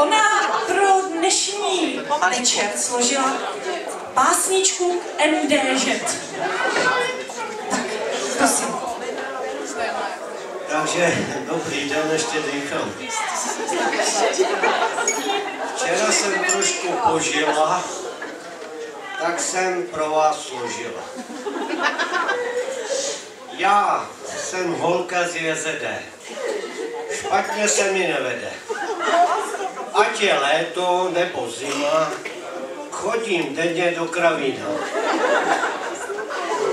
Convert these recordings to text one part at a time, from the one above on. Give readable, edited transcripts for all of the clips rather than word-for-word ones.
Ona pro dnešní večer složila básničku MDŽ. Tak, prosím. Takže dobrý den, ještě dýchám. Včera jsem trošku požila, tak jsem pro vás složila. Já jsem holka z JZD. Špatně se mi nevede. Ať je léto nebo zima, chodím denně do kravína.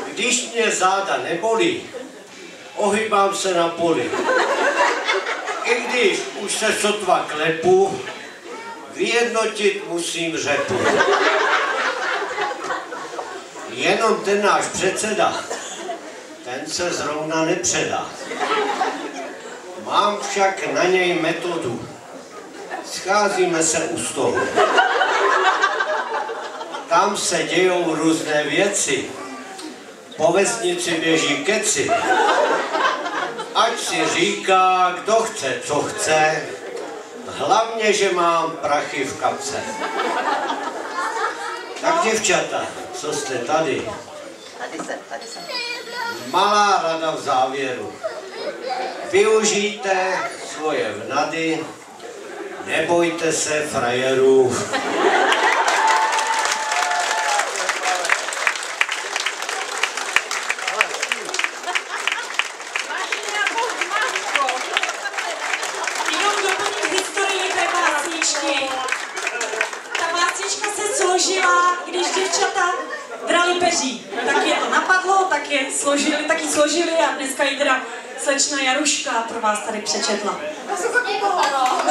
Když mě záda nebolí, ohýbám se na poli. I když už se sotva klepu, vyjednotit musím řepu. Jenom ten náš předseda, ten se zrovna nepředá. Mám však na něj metodu. Scházíme se u stolu. Tam se dějou různé věci. Po vesnici běží keci. Ať si říká, kdo chce, co chce, hlavně, že mám prachy v kapse. Tak děvčata, co jste tady? Tady jsem. Malá rada v závěru. Využijte svoje vnady, nebojte se frajerů. Jenom doplním historii té básničky. Ta básnička se složila, když děvčata brali peří. Tak je to napadlo, tak ji složili a dneska ji teda slečna Jaruška pro vás tady přečetla. To se to někoho, no.